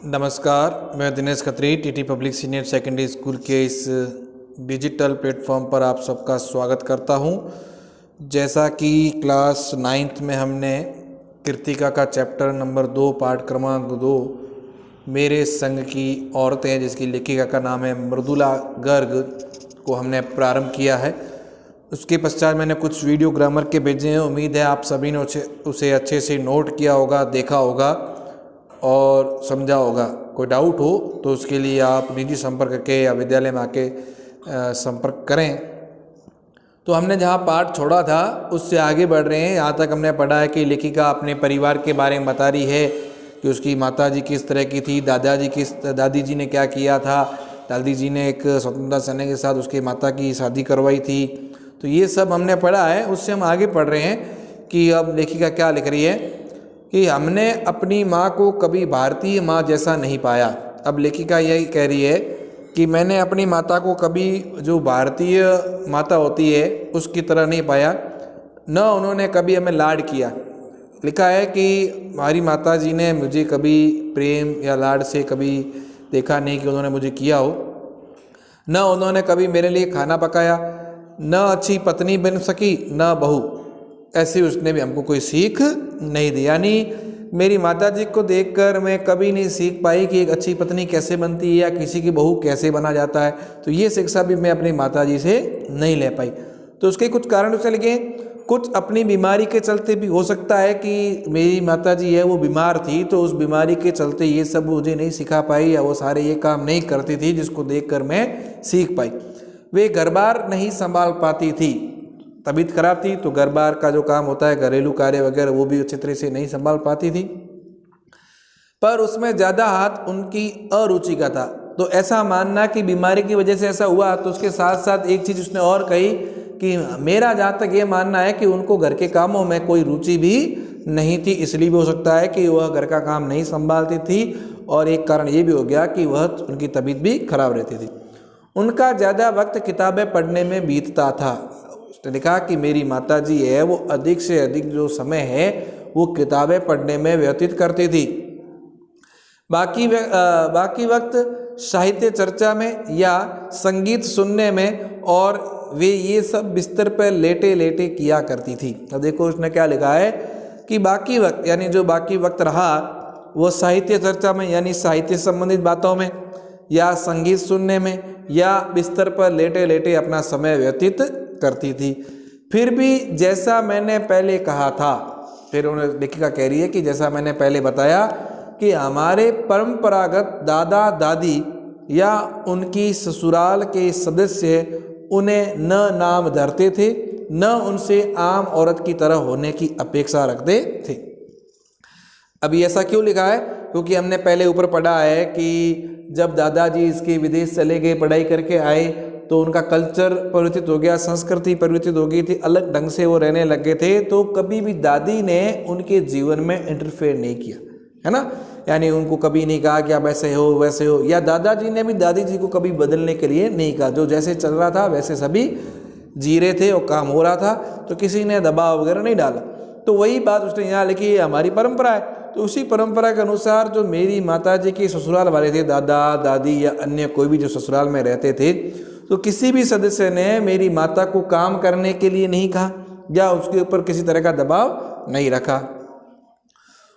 नमस्कार, मैं Dinesh Khatri TT public senior secondary school के इस डिजिटल प्लेटफॉर्म पर आप सबका स्वागत करता हूं। जैसा कि क्लास 9th में हमने कृतिका का चैप्टर नंबर 2 पाठ क्रमांक 2 मेरे संग की औरतें, जिसकी लेखिका का नाम है मृदुला गर्ग, को हमने प्रारंभ किया है। उसके पश्चात मैंने कुछ वीडियो ग्रामर के भेजे हैं। उम्मीद है आप सभी ने उसे अच्छे से नोट किया होगा, देखा होगा और समझा होगा। कोई डाउट हो तो उसके लिए आप निजी संपर्क के या विद्यालय में आके संपर्क करें। तो हमने जहाँ पाठ छोड़ा था उससे आगे बढ़ रहे हैं। यहाँ तक हमने पढ़ा है कि लेखिका अपने परिवार के बारे में बता रही है कि उसकी माताजी किस तरह की थी, दादी जी ने क्या किया था। दादी जी ने एक स्वतंत्रता सेनानी के साथ उसके माता की शादी करवाई थी। तो ये सब हमने पढ़ा है। उससे हम आगे पढ़ रहे हैं कि अब लेखिका क्या लिख रही है कि हमने अपनी माँ को कभी भारतीय माँ जैसा नहीं पाया। अब लेखिका यही कह रही है कि मैंने अपनी माता को कभी जो भारतीय माता होती है उसकी तरह नहीं पाया, न उन्होंने कभी हमें लाड किया। लिखा है कि हमारी माता जी ने मुझे कभी प्रेम या लाड से कभी देखा नहीं कि उन्होंने मुझे किया हो। न उन्होंने कभी मेरे लिए खाना पकाया, न अच्छी पत्नी बन सकी, न बहू। ऐसे उसने भी हमको कोई सीख नहीं दी। यानी मेरी माताजी को देखकर मैं कभी नहीं सीख पाई कि एक अच्छी पत्नी कैसे बनती है या किसी की बहू कैसे बना जाता है। तो ये शिक्षा भी मैं अपनी माताजी से नहीं ले पाई। तो उसके कुछ कारण उसे लगे। कुछ अपनी बीमारी के चलते भी हो सकता है कि मेरी माताजी है वो बीमार थी, तो उस बीमारी के चलते ये सब मुझे नहीं सिखा पाई या वो सारे ये काम नहीं करती थी जिसको देखकर मैं सीख पाई। वे घर बार नहीं संभाल पाती थी, तबीयत खराब थी तो घर बार का जो काम होता है, घरेलू कार्य वगैरह, वो भी अच्छी तरह से नहीं संभाल पाती थी। पर उसमें ज़्यादा हाथ उनकी अरुचि का था। तो ऐसा मानना कि बीमारी की वजह से ऐसा हुआ, तो उसके साथ साथ एक चीज़ उसने और कही कि मेरा जहाँ तक ये मानना है कि उनको घर के कामों में कोई रुचि भी नहीं थी। इसलिए भी हो सकता है कि वह घर का काम नहीं संभालती थी, और एक कारण ये भी हो गया कि वह उनकी तबीयत भी खराब रहती थी। उनका ज़्यादा वक्त किताबें पढ़ने में बीतता था। उसने लिखा कि मेरी माताजी है वो अधिक से अधिक जो समय है वो किताबें पढ़ने में व्यतीत करती थी। बाकी वक्त साहित्य चर्चा में या संगीत सुनने में, और वे ये सब बिस्तर पर लेटे लेटे किया करती थी। तो देखो उसने क्या लिखा है कि बाकी वक्त, यानी जो बाकी वक्त रहा वो साहित्य चर्चा में यानी साहित्य संबंधित बातों में, या संगीत सुनने में, या बिस्तर पर लेटे लेटे अपना समय व्यतीत करती थी। फिर भी जैसा मैंने पहले कहा था, फिर उन्हें लेखिका कह रही है कि जैसा मैंने पहले बताया कि हमारे परंपरागत दादा दादी या उनकी ससुराल के सदस्य उन्हें न नाम धरते थे, न उनसे आम औरत की तरह होने की अपेक्षा रखते थे। अभी ऐसा क्यों लिखा है? क्योंकि हमने पहले ऊपर पढ़ा है कि जब दादाजी इसके विदेश चले गए, पढ़ाई करके आए, तो उनका कल्चर परिवर्तित हो गया, संस्कृति परिवर्तित हो गई थी, अलग ढंग से वो रहने लगे थे। तो कभी भी दादी ने उनके जीवन में इंटरफेयर नहीं किया, है ना। यानी उनको कभी नहीं कहा कि आप ऐसे हो वैसे हो, या दादाजी ने भी दादी जी को कभी बदलने के लिए नहीं कहा। जो जैसे चल रहा था वैसे सभी जी रहे थे और काम हो रहा था, तो किसी ने दबाव वगैरह नहीं डाला। तो वही बात उसने यहाँ लिखी, ये हमारी परंपरा है। तो उसी परंपरा के अनुसार जो मेरी माताजी के ससुराल वाले थे, दादा दादी या अन्य कोई भी जो ससुराल में रहते थे, तो किसी भी सदस्य ने मेरी माता को काम करने के लिए नहीं कहा या उसके ऊपर किसी तरह का दबाव नहीं रखा।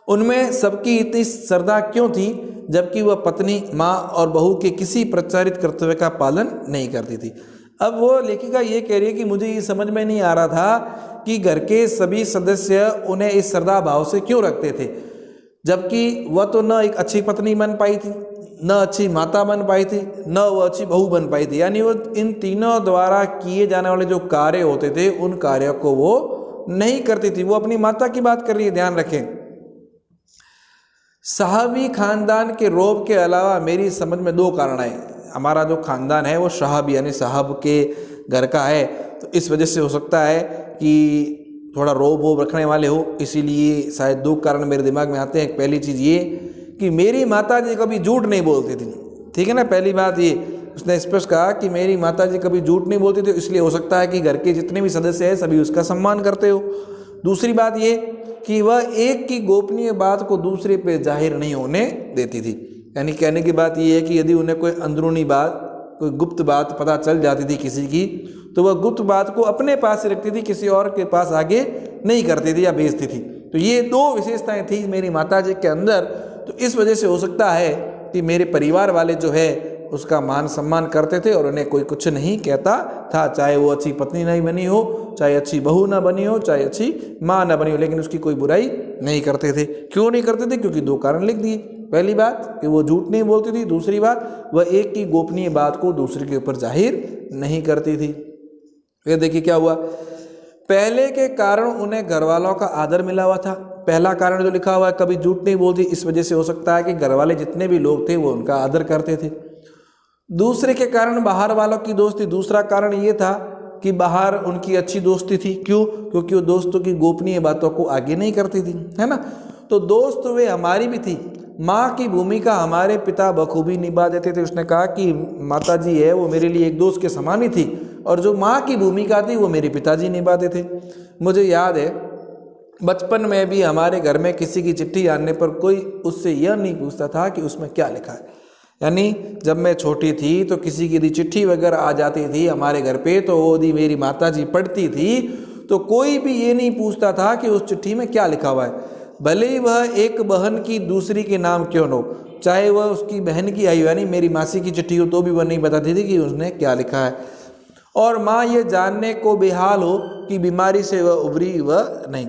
उनमें सबकी इतनी श्रद्धा क्यों थी जबकि वह पत्नी, माँ और बहू के किसी प्रचारित कर्तव्य का पालन नहीं करती थी। अब वो लेखिका ये कह रही है कि मुझे ये समझ में नहीं आ रहा था कि घर के सभी सदस्य उन्हें इस श्रद्धा भाव से क्यों रखते थे, जबकि वह तो न एक अच्छी पत्नी बन पाई थी, न अच्छी माता बन पाई थी, न वह अच्छी बहू बन पाई थी। यानी वो इन तीनों द्वारा किए जाने वाले जो कार्य होते थे उन कार्यों को वो नहीं करती थी। वो अपनी माता की बात कर रही है, ध्यान रखें। साहबी खानदान के रोब के अलावा मेरी समझ में 2 कारण आए। हमारा जो खानदान है वो साहब यानी साहब के घर का है, तो इस वजह से हो सकता है कि थोड़ा रोब वोब रखने वाले हो, इसीलिए शायद 2 कारण मेरे दिमाग में आते हैं। पहली चीज़ ये कि मेरी माताजी कभी झूठ नहीं बोलती थी, ठीक है ना। पहली बात ये उसने स्पष्ट कहा कि मेरी माताजी कभी झूठ नहीं बोलती थी, इसलिए हो सकता है कि घर के जितने भी सदस्य हैं सभी उसका सम्मान करते हो। दूसरी बात ये कि वह एक की गोपनीय बात को दूसरे पे जाहिर नहीं होने देती थी। यानी कहने की बात ये है कि यदि उन्हें कोई अंदरूनी बात, कोई गुप्त बात पता चल जाती थी किसी की, तो वह गुप्त बात को अपने पास ही रखती थी, किसी और के पास आगे नहीं करती थी या भेजती थी। तो ये दो विशेषताएं थी मेरी माता जी के अंदर। तो इस वजह से हो सकता है कि मेरे परिवार वाले जो है उसका मान सम्मान करते थे और उन्हें कोई कुछ नहीं कहता था, चाहे वो अच्छी पत्नी नहीं बनी हो, चाहे अच्छी बहू ना बनी हो, चाहे अच्छी माँ ना बनी हो, लेकिन उसकी कोई बुराई नहीं करते थे। क्यों नहीं करते थे? क्योंकि दो कारण लिख दिए। पहली बात कि वो झूठ नहीं बोलती थी, दूसरी बात वह एक की गोपनीय बात को दूसरे के ऊपर जाहिर नहीं करती थी। फिर देखिए क्या हुआ। पहले के कारण उन्हें घर वालों का आदर मिला हुआ था। पहला कारण जो लिखा हुआ है, कभी झूठ नहीं बोलती, इस वजह से हो सकता है कि घर वाले जितने भी लोग थे वो उनका आदर करते थे। दूसरे के कारण बाहर वालों की दोस्ती, दूसरा कारण ये था कि बाहर उनकी अच्छी दोस्ती थी। क्यों? क्योंकि वो दोस्तों की गोपनीय बातों को आगे नहीं करती थी, है ना। तो दोस्त वे हमारी भी थी। माँ की भूमिका हमारे पिता बखूबी निभा देते थे। उसने कहा कि माता जी है वो मेरे लिए एक दोस्त के समान ही थी, और जो माँ की भूमिका थी वो मेरे पिताजी निभाते थे। मुझे याद है बचपन में भी हमारे घर में किसी की चिट्ठी आने पर कोई उससे यह नहीं पूछता था कि उसमें क्या लिखा है। यानी जब मैं छोटी थी तो किसी की यदि चिट्ठी वगैरह आ जाती थी हमारे घर पे, तो वो यदि मेरी माता जी पढ़ती थी तो कोई भी ये नहीं पूछता था कि उस चिट्ठी में क्या लिखा हुआ है, भले ही वह एक बहन की दूसरी के नाम क्यों न हो, चाहे वह उसकी बहन की आई हो, यानी मेरी मासी की चिट्ठी हो, तो भी वह नहीं बताती थी कि उसने क्या लिखा है। और माँ ये जानने को बेहाल हो कि बीमारी से वह उभरी व नहीं।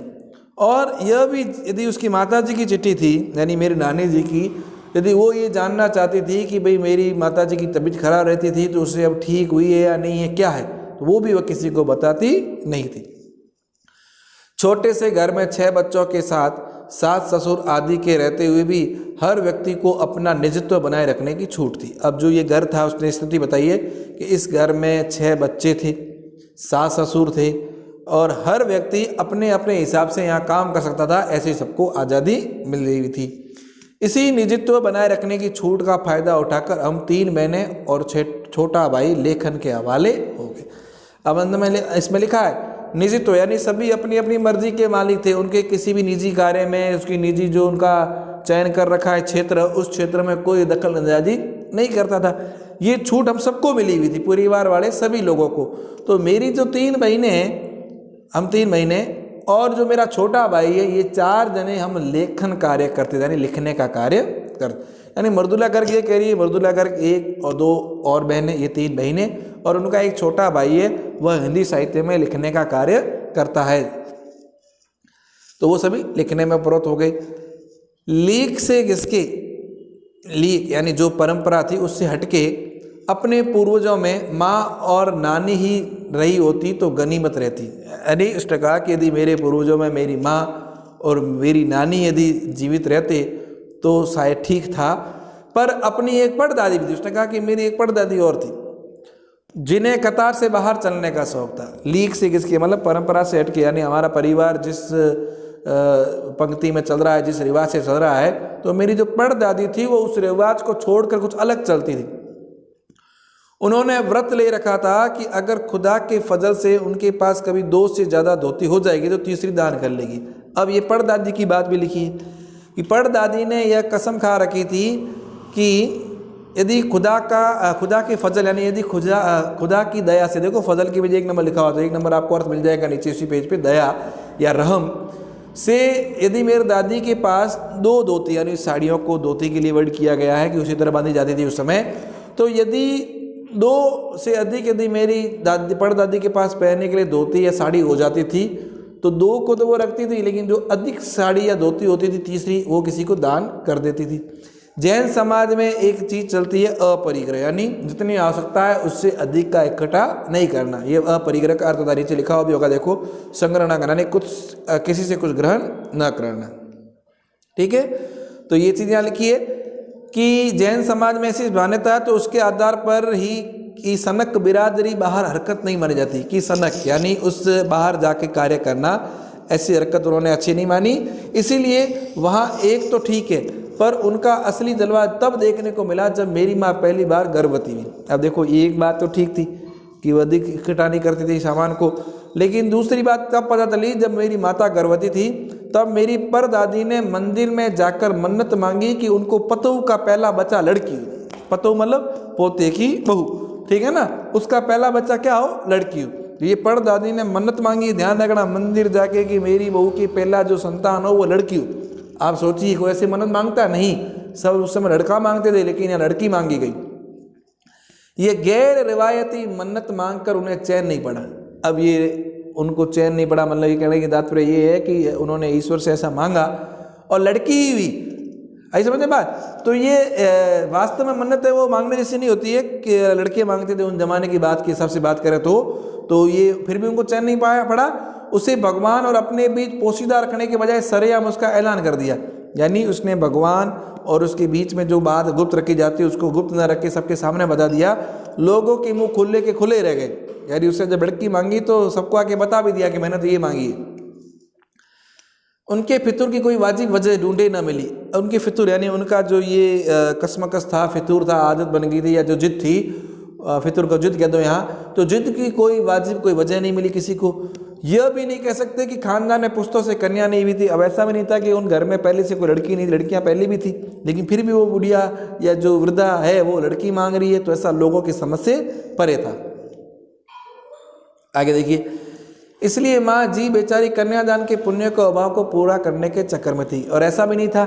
और यह भी यदि उसकी माता जी की चिट्ठी थी, यानी मेरी नानी जी की, यदि वो ये जानना चाहती थी कि भाई मेरी माता जी की तबीयत खराब रहती थी तो उससे अब ठीक हुई है या नहीं है, क्या है, तो वो भी वह किसी को बताती नहीं थी। छोटे से घर में 6 बच्चों के साथ सास ससुर आदि के रहते हुए भी हर व्यक्ति को अपना निजत्व बनाए रखने की छूट थी। अब जो ये घर था उसने स्थिति बताई है कि इस घर में 6 बच्चे थे, सास ससुर थे, और हर व्यक्ति अपने अपने हिसाब से यहाँ काम कर सकता था, ऐसे सबको आज़ादी मिल रही थी। इसी निजत्व बनाए रखने की छूट का फायदा उठाकर हम 3 बहने और छोटा भाई लेखन के हवाले हो गए। अब अंत में इसमें लिखा है निजत्व, यानी सभी अपनी अपनी मर्जी के मालिक थे। उनके किसी भी निजी कार्य में, उसकी निजी जो उनका चयन कर रखा है क्षेत्र, उस क्षेत्र में कोई दखल अंदाजी नहीं करता था। ये छूट हम सबको मिली हुई थी, परिवार वाले सभी लोगों को। तो मेरी जो 3 बहनें हैं, हम 3 बहनें और जो मेरा छोटा भाई है, ये 4 जने हम लेखन कार्य करते थे, यानी लिखने का कार्य करते। यानी मृदुला गर्ग ये कह रही है, मृदुला गर्ग 1 और 2 और बहनें, ये 3 बहनें, और उनका एक छोटा भाई है, वह हिंदी साहित्य में लिखने का कार्य करता है। तो वो सभी लिखने में प्रवृत्त हो गए। लीक से किसके लीक, यानी जो परंपरा थी उससे हटके अपने पूर्वजों में माँ और नानी ही रही होती तो गनीमत रहती। यानी उसने कहा कि यदि मेरे पूर्वजों में मेरी माँ और मेरी नानी यदि जीवित रहते तो शायद ठीक था। पर अपनी एक परदादी भी थी। उसने कहा कि मेरी एक परदादी और थी जिन्हें कतार से बाहर चलने का शौक था। लीक से किसकी, मतलब परंपरा से हटके, यानी हमारा परिवार जिस पंक्ति में चल रहा है, जिस रिवाज से चल रहा है, तो मेरी जो परदादी थी वो उस रिवाज को छोड़कर कुछ अलग चलती थी। उन्होंने व्रत ले रखा था कि अगर खुदा के फजल से उनके पास कभी 2 से ज़्यादा धोती हो जाएगी तो तीसरी दान कर लेगी। अब ये परदादी की बात भी लिखी है कि परदादी ने यह कसम खा रखी थी कि यदि खुदा के फजल, यानी यदि खुदा की दया से, देखो फजल की वजह 1 नंबर लिखा हुआ, तो 1 नंबर आपको अर्थ मिल जाएगा नीचे इसी पेज पे, दया या रहम से यदि मेरी दादी के पास 2 धोती, यानी साड़ियों को धोती के लिए वर्ड किया गया है कि उसी तरह बांधी जाती थी उस समय, तो यदि 2 से अधिक यदि मेरी दादी परदादी के पास पहनने के लिए धोती या साड़ी हो जाती थी तो 2 को तो वो रखती थी, लेकिन जो अधिक साड़ी या धोती होती थी तीसरी, वो किसी को दान कर देती थी। जैन समाज में एक चीज़ चलती है अपरिग्रह, यानी जितनी आवश्यकता है उससे अधिक का इकट्ठा नहीं करना। ये अपरिग्रह का अर्थ नीचे लिखा हुआ भी होगा, देखो, संग्रह न करना, कुछ किसी से कुछ ग्रहण न करना। ठीक है, तो ये चीज़ यहाँ लिखी है कि जैन समाज में ऐसी मान्यता है, तो उसके आधार पर ही कि सनक बिरादरी बाहर हरकत नहीं मानी जाती, कि सनक यानी उस बाहर जाके कार्य करना, ऐसी हरकत उन्होंने अच्छी नहीं मानी। इसीलिए वहाँ एक तो ठीक है, पर उनका असली जलवा तब देखने को मिला जब मेरी माँ पहली बार गर्भवती हुई। अब देखो, एक बात तो ठीक थी कि वो अधिक इकट्ठा नहीं करती थी सामान को, लेकिन दूसरी बात तब पता चली जब मेरी माता गर्भवती थी, तब मेरी परदादी ने मंदिर में जाकर मन्नत मांगी कि उनको पतोह का पहला बच्चा लड़की हो। पतोह मतलब पोते की बहू, ठीक है ना, उसका पहला बच्चा क्या हो, लड़की हो। ये परदादी ने मन्नत मांगी, ध्यान रखना, मंदिर जाके कि मेरी बहू की पहला जो संतान हो वो लड़की हो। आप सोचिए कोई ऐसी मन्नत मांगता नहीं, सब उस समय लड़का मांगते थे, लेकिन यह लड़की मांगी गई। ये गैर रिवायती मन्नत मांगकर उन्हें चैन नहीं पड़ा। अब ये उनको चैन नहीं पड़ा, मतलब ये कहने की तात्पर्य ये है कि उन्होंने ईश्वर से ऐसा मांगा और लड़की ही हुई। ऐसे समझे बात। तो ये वास्तव में मन्नत है वो मांगने जैसी नहीं होती है कि लड़के मांगते थे उन जमाने की बात के हिसाब से बात करें तो ये फिर भी उनको चैन नहीं पाया पड़ा। उसे भगवान और अपने बीच पोशीदा रखने के बजाय सरेआम उसका ऐलान कर दिया। यानी उसने भगवान और उसके बीच में जो बात गुप्त रखी जाती है उसको गुप्त न रख के सबके सामने बता दिया। लोगों के मुंह खुले के खुले रह गए। यानी उससे जब लड़की मांगी तो सबको आके बता भी दिया कि मैंने तो ये मांगी है। उनके फितूर की कोई वाजिब वजह ढूंढे ना मिली। उनके फितूर यानी उनका जो ये कसमकस था, फितूर था, आदत बन गई थी या जो जिद थी, फितूर को जिद कह दो यहाँ, तो जिद की कोई वाजिब कोई वजह नहीं मिली किसी को। यह भी नहीं कह सकते कि खानदान में पुश्तों से कन्या नहीं हुई थी। अब ऐसा भी नहीं था कि उन घर में पहले से कोई लड़की नहीं थी, लड़कियां पहले भी थी, लेकिन फिर भी वो बुढ़िया या जो वृद्धा है वो लड़की मांग रही है, तो ऐसा लोगों की समझ से परे था। आगे देखिए, इसलिए माँ जी बेचारी कन्यादान के पुण्य के अभाव को पूरा करने के चक्कर में थी। और ऐसा भी नहीं था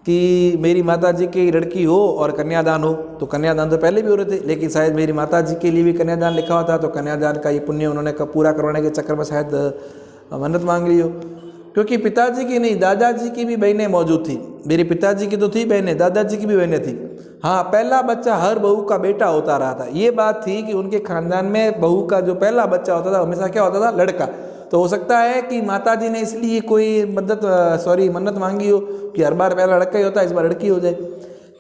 कि मेरी माता जी की लड़की हो और कन्यादान हो, तो कन्यादान तो पहले भी हो रहे थे, लेकिन शायद मेरी माता जी के लिए भी कन्यादान लिखा हुआ था, तो कन्यादान का ये पुण्य उन्होंने पूरा करवाने के चक्कर में शायद मन्नत मांग ली हो। क्योंकि पिताजी की नहीं, दादाजी की भी बहनें मौजूद थी। मेरे पिताजी की तो थी बहनें, दादाजी की भी बहनें थी। हाँ, पहला बच्चा हर बहू का बेटा होता रहा था। ये बात थी कि उनके खानदान में बहू का जो पहला बच्चा होता था हमेशा क्या होता था, लड़का। तो हो सकता है कि माताजी ने इसलिए कोई मन्नत मांगी हो कि हर बार पहला लड़का ही होता है, इस बार लड़की हो जाए।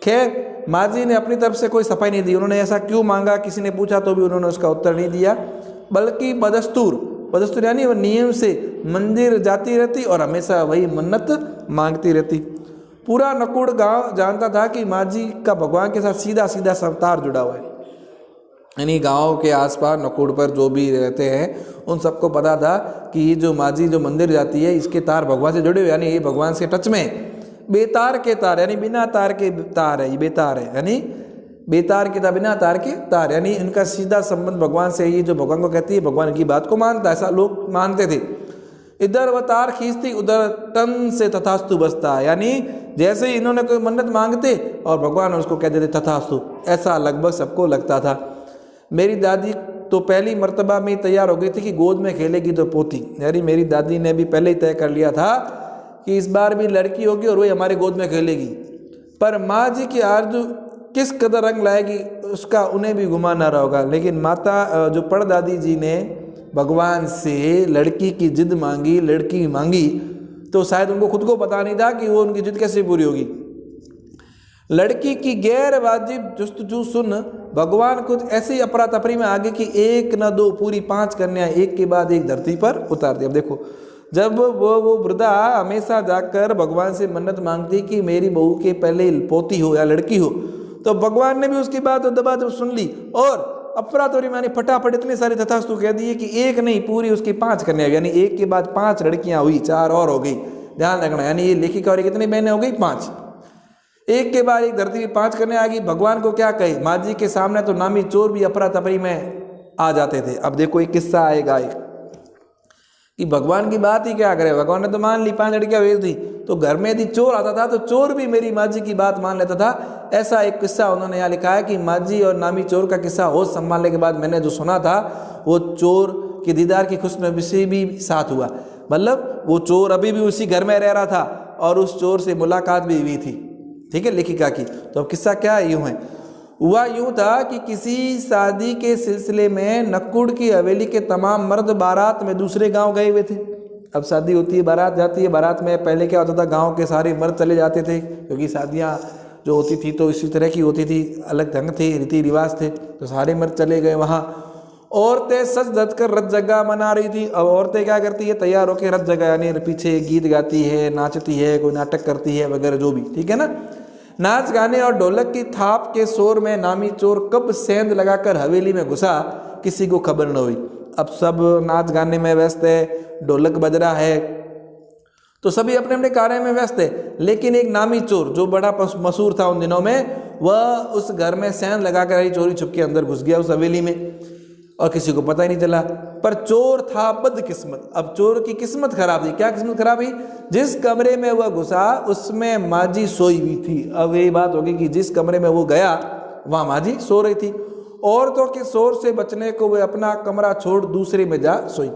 खैर, माँ जी ने अपनी तरफ से कोई सफाई नहीं दी। उन्होंने ऐसा क्यों मांगा, किसी ने पूछा तो भी उन्होंने उसका उत्तर नहीं दिया, बल्कि बदस्तूर यानी वो नियम से मंदिर जाती रहती और हमेशा वही मन्नत मांगती रहती। पूरा नकुड़ गांव जानता था कि माँ जी का भगवान के साथ सीधा सीधा संतार जुड़ा हुआ है। यानी गांव के आसपास नकुड़ पर जो भी रहते हैं उन सबको पता था कि ये जो माँ जी जो मंदिर जाती है इसके तार भगवान से जुड़े हुए, यानी ये भगवान से टच में है। बेतार के तार यानी बिना तार के तार है, ये बेतार है, यानी बेतार के तार, बिना तार के तार, यानी इनका सीधा संबंध भगवान से। ये जो भगवान को कहती है भगवान की बात को मानता, ऐसा लोग मानते थे। इधर वह तार खींचती उधर तन से तथास्तु बसता, यानी जैसे ही इन्होंने कोई मन्नत मांगते और भगवान उसको कह देते तथास्तु, ऐसा लगभग सबको लगता था। मेरी दादी तो पहली मर्तबा में तैयार हो गई थी कि गोद में खेलेगी तो पोती, यानी मेरी दादी ने भी पहले ही तय कर लिया था कि इस बार भी लड़की होगी और वही हमारे गोद में खेलेगी। पर माँ जी की आरज़ू किस कदर रंग लाएगी उसका उन्हें भी गुमान ना रहा होगा। लेकिन माता जो परदादी जी ने भगवान से लड़की की जिद मांगी, लड़की मांगी, तो शायद उनको खुद को पता नहीं था कि वो उनकी जिद कैसे पूरी होगी। लड़की की गैर वाजिब जुस्तजू सुन भगवान कुछ ऐसी अफरा तफरी में आगे कि एक न दो पूरी 5 कन्या एक के बाद एक धरती पर उतार दी। अब देखो, जब वो वृद्धा हमेशा जाकर भगवान से मन्नत मांगती कि मेरी बहू के पहले पोती हो या लड़की हो, तो भगवान ने भी उसकी बात दबा जब सुन ली और अफरा तफरी मानी फटाफट इतने सारे तथास्तु कह दिए कि एक नहीं पूरी उसकी 5 कन्या, यानी एक के बाद 5 लड़कियां हुई, 4 और हो गई। ध्यान रखना, यानी ये लेखिका और कितनी बहनें हो गई, 5। एक के बाद एक धरती में 5 कन्या आ गई। भगवान को क्या कहे, माँ जी के सामने तो नामी चोर भी अफरा तफरी में आ जाते थे। अब देखो एक किस्सा आएगा एक कि भगवान की बात ही क्या करे, भगवान ने तो मान ली 5 लड़कियां भेज दी, तो घर में यदि चोर आता था तो चोर भी मेरी माँ जी की बात मान लेता था। ऐसा एक किस्सा उन्होंने यहाँ लिखा है कि माँ जी और नामी चोर का किस्सा होश संभालने के बाद मैंने जो सुना था वो चोर के दीदार की खुशनसीबी भी साथ हुआ। मतलब वो चोर अभी भी उसी घर में रह रहा था और उस चोर से मुलाकात भी हुई थी, ठीक है, लेखिका की। तो अब किस्सा क्या है, यूँ है, हुआ यूँ था कि किसी शादी के सिलसिले में नकुड़ की हवेली के तमाम मर्द बारात में दूसरे गांव गए हुए थे। अब शादी होती है, बारात जाती है, बारात में पहले क्या होता था, गांव के सारे मर्द चले जाते थे, क्योंकि शादियां जो होती थी तो इसी तरह की होती थी, अलग ढंग थे, रीति रिवाज थे, तो सारे मर्द चले गए वहाँ। औरतें सज धज कर रथ जगह मना रही थी। अब औरतें क्या करती है, तैयार होकर रथ जगह, यानी पीछे गीत गाती है, नाचती है, कोई नाटक करती है वगैरह, जो भी, ठीक है ना। नाच गाने और ढोलक की थाप के शोर में नामी चोर कब सेंध लगाकर हवेली में घुसा किसी को खबर न हुई। अब सब नाच गाने में व्यस्त है, ढोलक बज रहा है, तो सभी अपने अपने कार्य में व्यस्त है, लेकिन एक नामी चोर जो बड़ा मशहूर था उन दिनों में, वह उस घर में सेंध लगाकर ही चोरी छुप के अंदर घुस गया उस हवेली में, और किसी को पता ही नहीं चला। पर चोर था बदकिस्मत। अब चोर की किस्मत खराब थी। क्या किस्मत खराब हुई? जिस कमरे में वह घुसा उसमें माजी सोई हुई थी। अब ये बात होगी कि जिस कमरे में वो गया वहाँ माजी सो रही थी। औरतों के शोर से बचने को वह अपना कमरा छोड़ दूसरे में जा सोई।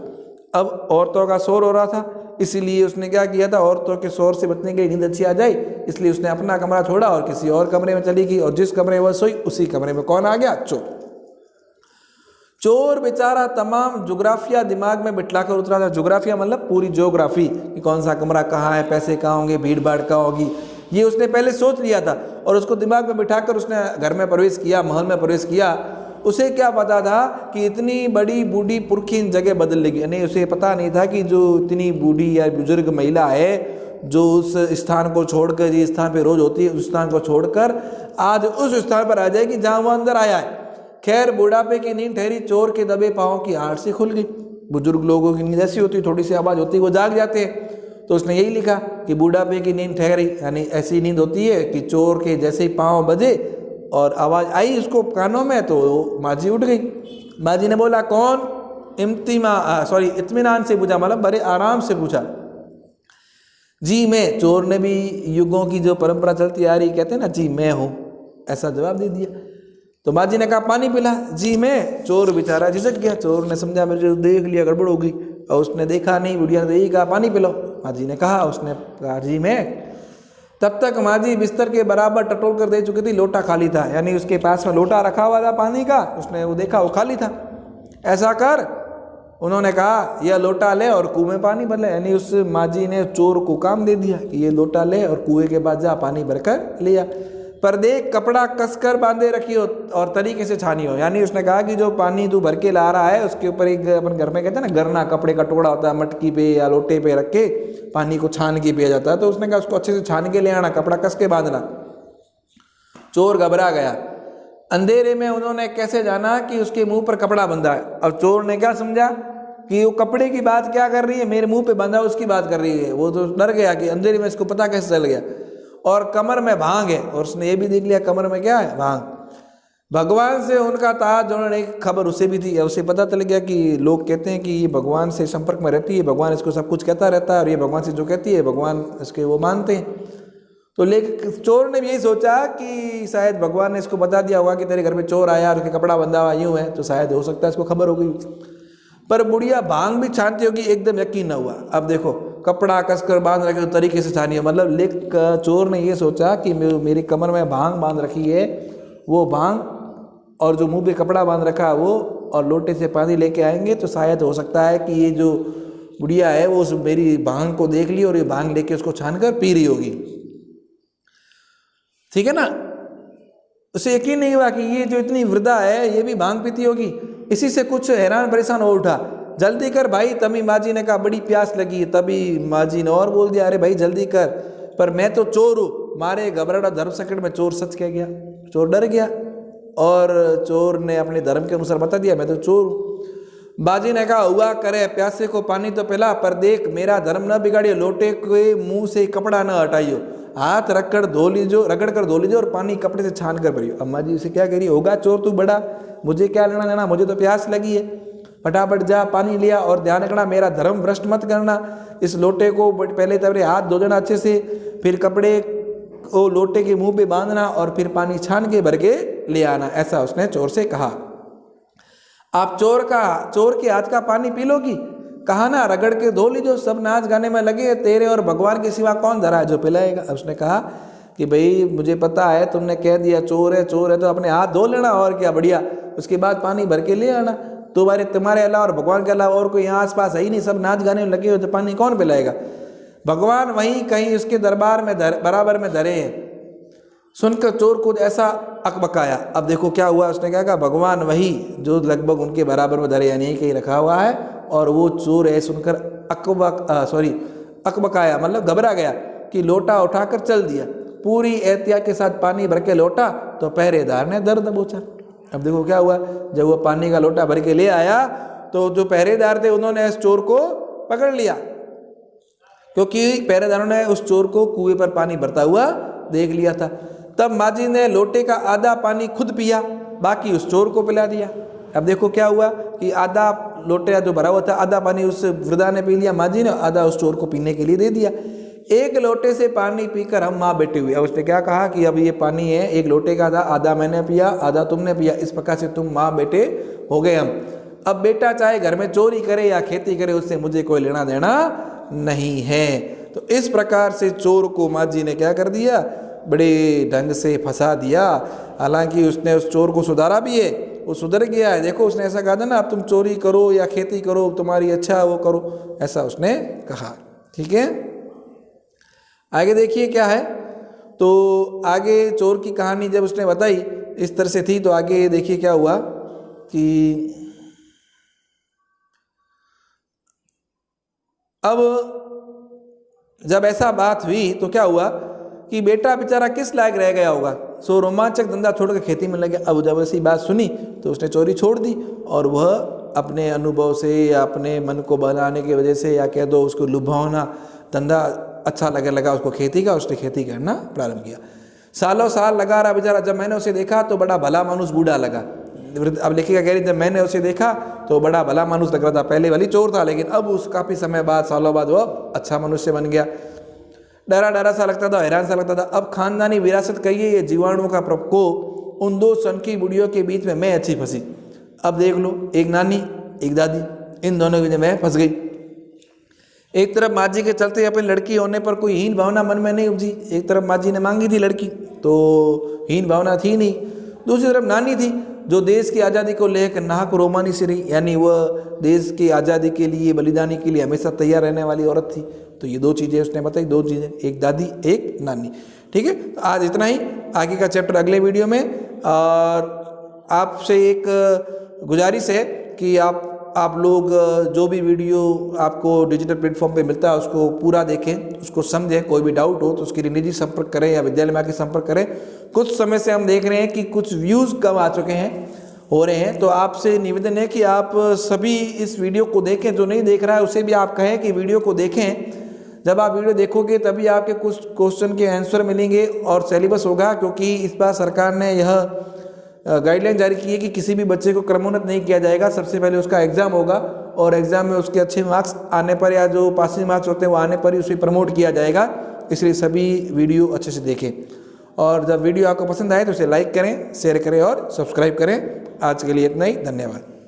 अब औरतों का शोर हो रहा था, इसीलिए उसने क्या किया था, औरतों के शोर से बचने के लिए नींद अच्छी आ जाए, इसलिए उसने अपना कमरा छोड़ा और किसी और कमरे में चली गई, और जिस कमरे में वह सोई उसी कमरे में कौन आ गया? चोर। चोर बेचारा तमाम जोग्राफिया दिमाग में बिठला कर उतरा था। जोग्राफिया मतलब पूरी ज्योग्राफी, कि कौन सा कमरा कहाँ है, पैसे कहाँ होंगे, भीड़ भाड़ कहाँ होगी, ये उसने पहले सोच लिया था और उसको दिमाग में बिठाकर उसने घर में प्रवेश किया, महल में प्रवेश किया। उसे क्या पता था कि इतनी बड़ी बूढ़ी पुरखी जगह बदल लेगी। नहीं, उसे पता नहीं था कि जो इतनी बूढ़ी या बुजुर्ग महिला है जो उस स्थान को छोड़कर, जिस स्थान पे रोज होती है उस स्थान को छोड़कर आज उस स्थान पर आ जाएगी जहाँ वह अंदर आया है। खैर, बुढ़ापे की नींद ठहरी, चोर के दबे पाँव की आहट से खुल गई। बुजुर्ग लोगों की नींद ऐसी होती, थोड़ी सी आवाज़ होती है वो जाग जाते हैं। तो उसने यही लिखा कि बुढ़ापे की नींद ठहरी, यानी ऐसी नींद होती है कि चोर के जैसे ही पाँव बजे और आवाज़ आई उसको कानों में तो माजी उठ गई। माजी ने बोला, कौन? इत्मीनान से पूछा, मतलब बड़े आराम से पूछा। जी मैं। चोर ने भी युगों की जो परंपरा चलती आ रही, कहते हैं ना, जी मैं हूँ, ऐसा जवाब दे दिया। तो माजी ने कहा, पानी पिला। जी मैं। चोर बेचारा झिझक गया। चोर ने समझा मेरे देख लिया गड़बड़ हो गई, और उसने देखा नहीं, बुढ़िया ने यही कहा पानी पिलाओ। माजी ने कहा, उसने कहा जी मैं। तब तक माजी बिस्तर के बराबर टटोल कर दे चुकी थी, लोटा खाली था, यानी उसके पास में लोटा रखा हुआ था पानी का, उसने वो देखा वो खाली था। ऐसा कर, उन्होंने कहा, यह लोटा ले और कुएं में पानी भर ले, यानी उस माजी ने चोर को काम दे दिया कि ये लोटा ले और कुएं के बाद जा पानी भरकर ले आ, पर देख कपड़ा कसकर बांधे रखी हो और तरीके से छानी हो। यानी उसने कहा कि जो पानी तू भर के ला रहा है उसके ऊपर एक अपन घर में कहते हैं ना गरना, कपड़े का टुकड़ा होता है, मटकी पे या लोटे पे रख के पानी को छान के पिया जाता है। तो उसने कहा उसको अच्छे से छान के ले आना, कपड़ा कस के बांधना। चोर घबरा गया। अंधेरे में उन्होंने कैसे जाना कि उसके मुंह पर कपड़ा बंधा है। अब चोर ने क्या समझा कि वो कपड़े की बात क्या कर रही है, मेरे मुंह पे बंधा उसकी बात कर रही है। वो तो डर गया कि अंधेरे में इसको पता कैसे चल गया। और कमर में भांग है, और उसने ये भी देख लिया कमर में क्या है, भांग। भगवान से उनका ताज जोड़ने की खबर उसे भी थी। उसे पता चल गया कि लोग कहते हैं कि ये भगवान से संपर्क में रहती है, भगवान इसको सब कुछ कहता रहता है, और ये भगवान से जो कहती है भगवान इसके वो मानते हैं। तो लेकिन चोर ने भी यही सोचा कि शायद भगवान ने इसको बता दिया होगा कि तेरे घर में चोर आया और उसके कपड़ा बंधा हुआ यूँ है, तो शायद हो सकता है इसको खबर हो गई। पर बुढ़िया भांग भी छानती होगी, एकदम यकीन न हुआ। अब देखो, कपड़ा कसकर बांध रखे तो तरीके से छानी है, मतलब चोर ने ये सोचा कि मेरी कमर में भांग बांध रखी है, वो भांग और जो मुंह पे कपड़ा बांध रखा है वो, और लोटे से पानी लेके आएंगे तो शायद हो सकता है कि ये जो बुढ़िया है वो उस मेरी भांग को देख ली और ये भांग लेके उसको छान कर पी रही होगी। ठीक है ना। उसे यकीन नहीं हुआ कि ये जो इतनी वृद्धा है ये भी भांग पीती होगी। इसी से कुछ हैरान परेशान हो उठा। जल्दी कर भाई, तभी माजी ने कहा बड़ी प्यास लगी। तभी माजी ने और बोल दिया, अरे भाई जल्दी कर, पर मैं तो चोर हूँ। मारे घबराहट धर्म संकट में चोर सच कह गया। चोर डर गया और चोर ने अपने धर्म के अनुसार बता दिया, मैं तो चोर हूँ। बाजी ने कहा, हुआ करे, प्यासे को पानी तो पिला, पर देख मेरा धर्म न बिगाड़ियो, लोटे के मुंह से कपड़ा न हटाइयो, हाथ रगड़ कर धो लीजिए और पानी कपड़े से छान कर भरियो। अम्मा जी उसे क्या कह रही, होगा चोर तू बड़ा, मुझे क्या लेना देना, मुझे तो प्यास लगी है। फटाफट जा पानी लिया, और ध्यान रखना मेरा धर्म भ्रष्ट मत करना। इस लोटे को पहले तेरे हाथ धो देना अच्छे से, फिर कपड़े को लोटे के मुंह पे बांधना और फिर पानी छान के भर के ले आना। ऐसा उसने चोर से कहा। आप चोर के हाथ का पानी पी लोगी? कहा ना, रगड़ के धो लीजिए, सब नाच गाने में लगे, तेरे और भगवान के सिवा कौन धरा है जो पिलाएगा। उसने कहा कि भाई मुझे पता है, तुमने कह दिया चोर है तो अपने हाथ धो लेना, और क्या बढ़िया, उसके बाद पानी भर के ले आना। तुम्हारे अलावा और भगवान के अलावा और कोई यहाँ आस पास है ही नहीं, सब नाच गाने में लगे हो, तो पानी कौन पिलाएगा। भगवान वहीं कहीं उसके दरबार में बराबर में धरे हैं। सुनकर चोर को ऐसा अकबकाया। अब देखो क्या हुआ, उसने क्या कहा, भगवान वही जो लगभग उनके बराबर में धरे, यानी कहीं रखा हुआ है, और वो चोर है सुनकर अकबकाया, मतलब घबरा गया कि लोटा उठाकर चल दिया। पूरी एहतियात के साथ पानी भर के लोटा तो पहरेदार ने दर्द दबोचा। अब देखो क्या हुआ, जब वो पानी का लोटा भर के ले आया तो जो पहरेदार थे उन्होंने इस चोर को पकड़ लिया। क्योंकि पहरेदारों ने उस चोर को कुएं पर पानी भरता हुआ देख लिया था। तब माजी ने लोटे का आधा पानी खुद पिया, बाकी उस चोर को पिला दिया। अब देखो क्या हुआ कि आधा लोटे जो भरा हुआ था, आधा पानी उस वृद्धा ने पी लिया माजी ने, आधा उस चोर को पीने के लिए दे दिया। एक लोटे से पानी पीकर हम माँ बेटे हुए। अब उसने क्या कहा कि अब ये पानी है, एक लोटे का था, आधा मैंने पिया, आधा तुमने पिया, इस प्रकार से तुम माँ बेटे हो गए हम। अब बेटा चाहे घर में चोरी करे या खेती करे, उससे मुझे कोई लेना देना नहीं है। तो इस प्रकार से चोर को माजी ने क्या कर दिया, बड़े ढंग से फंसा दिया। हालांकि उसने उस चोर को सुधारा भी है, वो सुधर गया है। देखो उसने ऐसा कहा था ना, अब तुम चोरी करो या खेती करो, तुम्हारी अच्छा वो करो, ऐसा उसने कहा। ठीक है, आगे देखिए क्या है। तो आगे चोर की कहानी जब उसने बताई इस तरह से थी, तो आगे देखिए क्या हुआ कि अब जब ऐसा बात हुई तो क्या हुआ कि बेटा बेचारा किस लायक रह गया होगा, सो रोमांचक धंधा छोड़कर खेती में लग गया। अब जब ऐसी बात सुनी तो उसने चोरी छोड़ दी, और वह अपने अनुभव से या अपने मन को बहलाने की वजह से या कह दो उसको लुभावना धंधा अच्छा लगने लगा उसको खेती का, उसने खेती करना प्रारंभ किया। सालों साल लगा रहा बेचारा। जब मैंने उसे देखा तो बड़ा भला मानुस बूढ़ा लगा। अब लेखिका कह रही जब मैंने उसे देखा तो बड़ा भला मानुस लग रहा था, पहले वाली चोर था, लेकिन अब उस काफ़ी समय बाद, सालों बाद वो अच्छा मनुष्य बन गया। डरा डरा सा लगता था, हैरान सा लगता था। अब खानदानी विरासत कहिए ये जीवाणुओं का प्रकोप, उन दो सनकी बुढ़ियों के बीच में मैं अच्छी फंसी। अब देख लो, एक नानी एक दादी, इन दोनों के बीच मैं फंस गई। एक तरफ माजी के चलते अपनी लड़की होने पर कोई हीन भावना मन में नहीं उपजी। एक तरफ माजी ने मांगी थी लड़की, तो हीन भावना थी नहीं। दूसरी तरफ नानी थी जो देश की आज़ादी को लेकर नाहक रोमानी से रही, यानी वह देश की आज़ादी के लिए, बलिदानी के लिए हमेशा तैयार रहने वाली औरत थी। तो ये दो चीज़ें उसने बताई, दो चीज़ें, एक दादी एक नानी। ठीक है, तो आज इतना ही, आगे का चैप्टर अगले वीडियो में। और आपसे एक गुजारिश है कि आप लोग जो भी वीडियो आपको डिजिटल प्लेटफॉर्म पे मिलता है उसको पूरा देखें, उसको समझें। कोई भी डाउट हो तो उसके लिए निजी संपर्क करें या विद्यालय में आके संपर्क करें। कुछ समय से हम देख रहे हैं कि कुछ व्यूज़ कम आ चुके हैं, हो रहे हैं, तो आपसे निवेदन है कि आप सभी इस वीडियो को देखें। जो नहीं देख रहा है उसे भी आप कहें कि वीडियो को देखें। जब आप वीडियो देखोगे तभी आपके कुछ क्वेश्चन के आंसर मिलेंगे और सिलेबस होगा, क्योंकि इस बार सरकार ने यह गाइडलाइन जारी की है कि किसी भी बच्चे को क्रमोन्नत नहीं किया जाएगा। सबसे पहले उसका एग्ज़ाम होगा और एग्ज़ाम में उसके अच्छे मार्क्स आने पर या जो पासिंग मार्क्स होते हैं वो आने पर ही उसे प्रमोट किया जाएगा। इसलिए सभी वीडियो अच्छे से देखें, और जब वीडियो आपको पसंद आए तो उसे लाइक करें, शेयर करें और सब्सक्राइब करें। आज के लिए इतना ही, धन्यवाद।